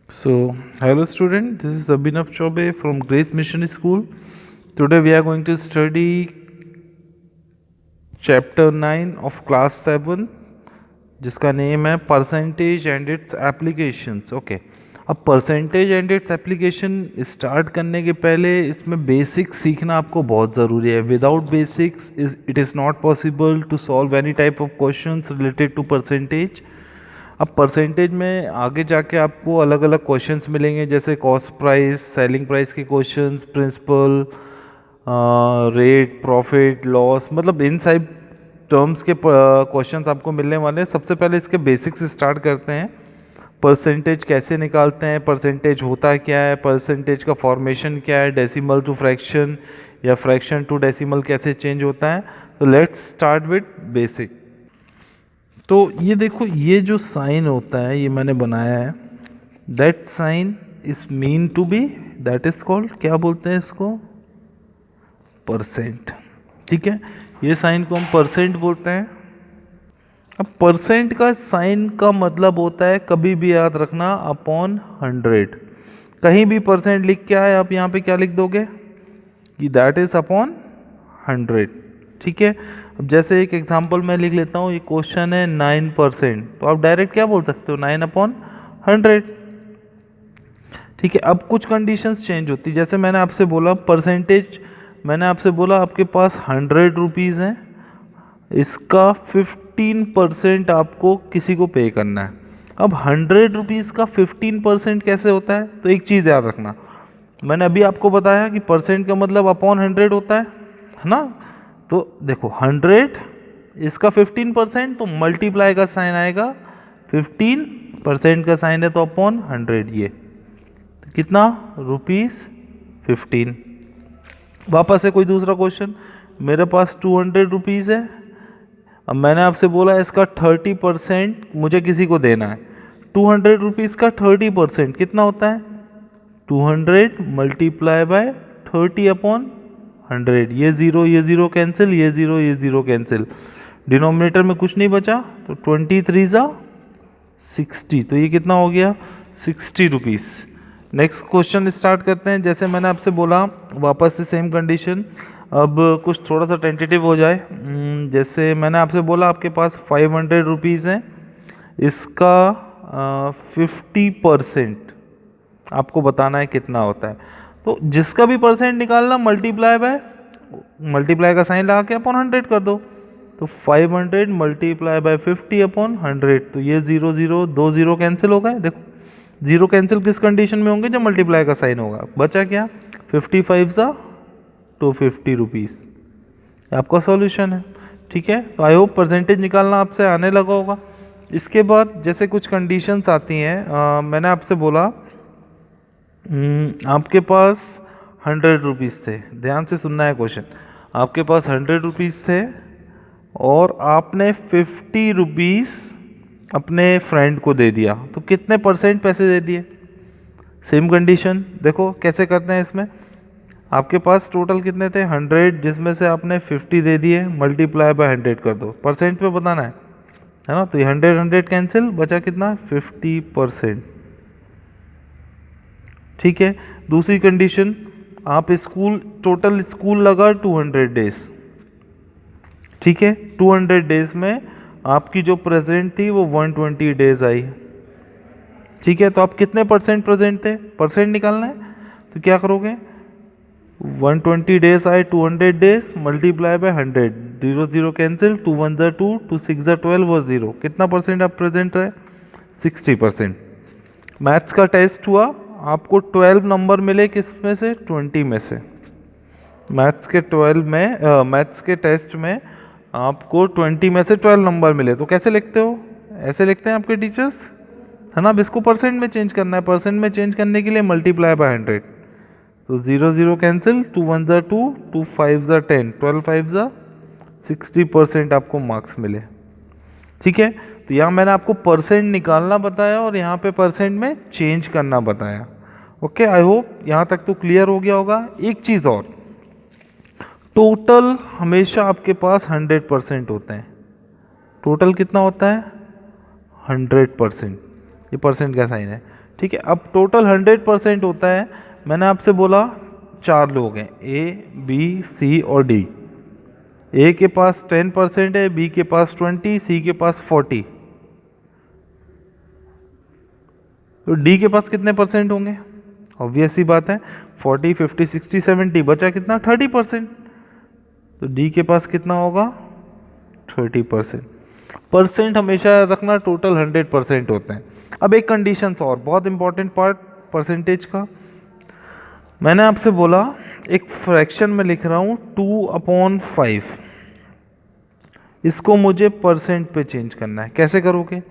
So, hello student, this is Abhinav Chaube from Grace Mission School. Today we are going to study chapter 9 of class 7 जिसका name है percentage and its applications. Okay, अब percentage and its application start करने के पहले इसमें basics सीखना आपको बहुत ज़रूरी है. Without basics it is not possible to solve any type of questions related to percentage. अब परसेंटेज में आगे जाके आपको अलग अलग क्वेश्चंस मिलेंगे, जैसे कॉस्ट प्राइस, सेलिंग प्राइस के questions, principal, rate, profit, loss, मतलब इन सब टर्म्स के क्वेश्चंस आपको मिलने वाले हैं. सबसे पहले इसके बेसिक्स स्टार्ट करते हैं. परसेंटेज कैसे निकालते हैं, परसेंटेज होता क्या है, परसेंटेज का फॉर्मेशन क्या है, डेसिमल टू फ्रैक्शन या फ्रैक्शन टू डेसिमल कैसे चेंज होता है. तो लेट्स स्टार्ट विद बेसिक. तो ये देखो, ये जो साइन होता है ये मैंने बनाया है. That sign is mean to be, that is called, क्या बोलते हैं इसको, परसेंट. ठीक है, ये साइन को हम परसेंट बोलते हैं. अब परसेंट का साइन का मतलब होता है, कभी भी याद रखना, अपॉन 100. कहीं भी परसेंट लिख के आए आप यहाँ पे क्या लिख दोगे कि दैट इज अपॉन 100. ठीक है, अब जैसे एक एग्जांपल मैं लिख लेता हूँ, ये क्वेश्चन है 9%, तो आप डायरेक्ट क्या बोल सकते हो, 9/100. ठीक है, अब कुछ कंडीशंस चेंज होती, जैसे मैंने आपसे बोला परसेंटेज, मैंने आपसे बोला आपके पास 100 रुपीज़ हैं, इसका 15% आपको किसी को पे करना है. अब 100 रुपीज़ का 15% कैसे होता है, तो एक चीज़ याद रखना, मैंने अभी आपको बताया कि परसेंट का मतलब अपॉन 100 होता है ना. तो देखो 100, इसका 15%, तो मल्टीप्लाई का साइन आएगा, 15% का साइन है तो अपॉन 100, ये तो कितना, ₹15. वापस से कोई दूसरा क्वेश्चन, मेरे पास 200 रुपीज़ है. अब मैंने आपसे बोला इसका 30% मुझे किसी को देना है. 200 रुपीज़ का 30% कितना होता है, 200 मल्टीप्लाई बाय 30/100. ये ज़ीरो कैंसिल, ये ज़ीरो कैंसिल, डिनोमिनेटर में कुछ नहीं बचा, तो 23 ज़ा 60, तो ये कितना हो गया, 60 रुपीज़. नेक्स्ट क्वेश्चन स्टार्ट करते हैं. जैसे मैंने आपसे बोला, वापस से सेम कंडीशन, अब कुछ थोड़ा सा टेंटेटिव हो जाए. जैसे मैंने आपसे बोला आपके पास 500 रुपीज़ हैं, इसका 50% आपको बताना है कितना होता है. तो जिसका भी परसेंट निकालना, मल्टीप्लाई का साइन लगा के अपॉन 100 कर दो. तो 500 मल्टीप्लाई बाय 50/100, तो ये दो जीरो कैंसिल हो गए. देखो जीरो कैंसिल किस कंडीशन में होंगे, जब मल्टीप्लाई का साइन होगा. बचा क्या, 55 ज़ा 250 रुपीज़. आपका सॉल्यूशन है. ठीक है, तो आई होप परसेंटेज निकालना आपसे आने लगा होगा. इसके बाद जैसे कुछ कंडीशंस आती हैं, मैंने आपसे बोला आपके पास 100 रुपीज़ थे, ध्यान से सुनना है क्वेश्चन. आपके पास 100 रुपीज़ थे और आपने 50 रुपीज़ अपने फ्रेंड को दे दिया, तो कितने परसेंट पैसे दे दिए. सेम कंडीशन देखो कैसे करते हैं इसमें. आपके पास टोटल कितने थे, 100, जिसमें से आपने 50 दे दिए, मल्टीप्लाई बाय 100 कर दो, परसेंट पे बताना है ना. तो ये 100 कैंसिल, बचा कितना, 50%. ठीक है, दूसरी कंडीशन, आप टोटल स्कूल लगा 200 डेज. ठीक है, 200 डेज में आपकी जो प्रेजेंट थी वो 120 डेज आई. ठीक है, तो आप कितने परसेंट प्रेजेंट थे, परसेंट निकालना है. तो क्या करोगे, 120 डेज आए, 200 days multiply by 100, zero cancel, 2 1 ज़ा 2, 2 6 ज़ा 12 और 0, कितना परसेंट आप प्रेजेंट रहे, 60%. मैथ्स का टेस्ट हुआ, आपको 12 नंबर मिले, किस में से, 20 में से. मैथ्स के टेस्ट में आपको 20 में से 12 नंबर मिले, तो कैसे लिखते हो, ऐसे लिखते हैं आपके टीचर्स, है ना. अब इसको परसेंट में चेंज करना है, परसेंट में चेंज करने के लिए मल्टीप्लाई बाय 100, तो ज़ीरो कैंसिल, 2 1 ज़ा 2, 2 5 ज़ा 10, 12 5 ज़ा 60% आपको मार्क्स मिले. ठीक है, तो यहाँ मैंने आपको परसेंट निकालना बताया और यहाँ पे परसेंट में चेंज करना बताया. ओके, आई होप यहाँ तक तो क्लियर हो गया होगा. एक चीज़ और, टोटल हमेशा आपके पास 100% होते हैं. टोटल कितना होता है, 100%. ये परसेंट का साइन है. ठीक है। अब टोटल 100% होता है, मैंने आपसे बोला 4 लोग हैं, ए बी सी और डी। ए के पास 10% है, बी के पास 20, सी के पास 40, तो डी के पास कितने परसेंट होंगे? ऑब्वियस ही बात है, 40, 50, 60, 70, बचा कितना? 30%। तो डी के पास कितना होगा? 30%। परसेंट हमेशा रखना, टोटल 100% होते हैं। अब एक कंडीशन और, बहुत इंपॉर्टेंट पार्ट परसेंटेज का। मैंने आपसे बोला एक फ्रैक्शन में लिख रहा हूँ 2/5, इसको मुझे परसेंट पे चेंज करना है। कैसे करोगे?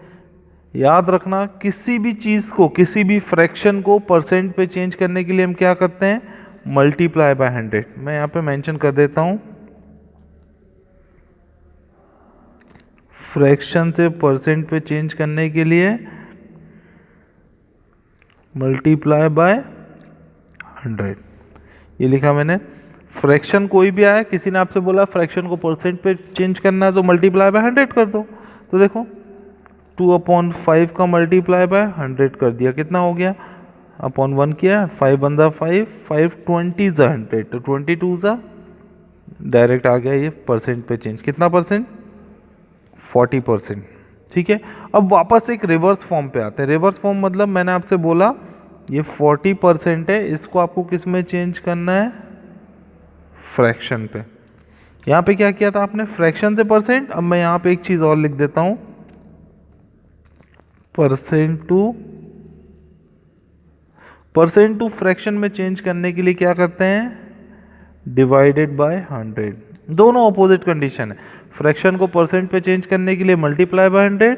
याद रखना, किसी भी चीज़ को, किसी भी फ्रैक्शन को परसेंट पे चेंज करने के लिए हम क्या करते हैं? Multiply by 100। मैं यहाँ पे मेंशन कर देता हूँ, फ्रैक्शन से परसेंट पे चेंज करने के लिए मल्टीप्लाई बाय 100, ये लिखा मैंने। फ्रैक्शन कोई भी आया, किसी ने आपसे बोला फ्रैक्शन को परसेंट पे चेंज करना है तो मल्टीप्लाई बाय 100 कर दो। तो देखो 2/5 का मल्टीप्लाई बाय 100 कर दिया, कितना हो गया? अपॉन 1 किया, 5 बंदा 5, 5 20 ज़ा 100, तो 22 ज़ा, डायरेक्ट आ गया ये परसेंट पे चेंज। कितना परसेंट? 40%। ठीक है। अब वापस एक रिवर्स फॉर्म पे आते हैं। रिवर्स फॉर्म मतलब मैंने आपसे बोला ये 40% है, इसको आपको किस में चेंज करना है? फ्रैक्शन पे। यहाँ पे क्या किया था आपने? फ्रैक्शन से परसेंट। अब मैं यहाँ पे एक चीज़ और लिख देता हूँ, परसेंट टू फ्रैक्शन में चेंज करने के लिए क्या करते हैं? Divided by 100। दोनों अपोजिट कंडीशन है। फ्रैक्शन को परसेंट पे चेंज करने के लिए मल्टीप्लाई बाय 100,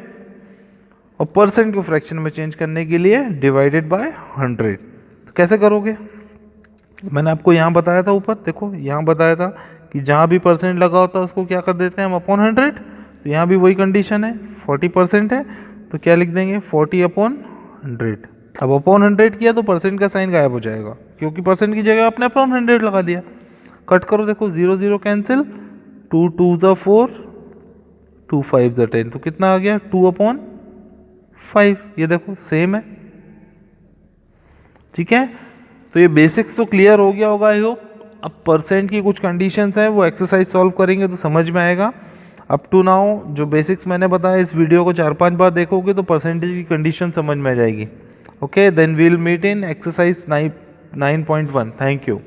और परसेंट को फ्रैक्शन में चेंज करने के लिए डिवाइडेड बाय 100। तो कैसे करोगे? मैंने आपको यहाँ बताया था, ऊपर देखो यहाँ बताया था कि जहाँ भी परसेंट लगा होता है उसको क्या कर देते हैं हम? अपॉन 100। तो यहाँ भी वही कंडीशन है, 40% है तो क्या लिख देंगे? 40/100। अब अपॉन 100 किया तो परसेंट का साइन गायब हो जाएगा, क्योंकि परसेंट की जगह आपने अपॉन 100 लगा दिया। कट करो, देखो 0 0 कैंसिल, 2 2 ज़ा 4, 2 5 ज़ा 10, तो कितना आ गया? 2/5। ये देखो सेम है। ठीक है, तो ये बेसिक्स तो क्लियर हो गया होगा आई होप। अब परसेंट की कुछ कंडीशंस हैं, वो एक्सरसाइज सॉल्व करेंगे तो समझ में आएगा। अप टू नाउ जो बेसिक्स मैंने बताया, इस वीडियो को 4-5 बार देखोगे तो परसेंटेज की कंडीशन समझ में आ जाएगी। Okay, then we will meet in exercise 9.1। Thank you.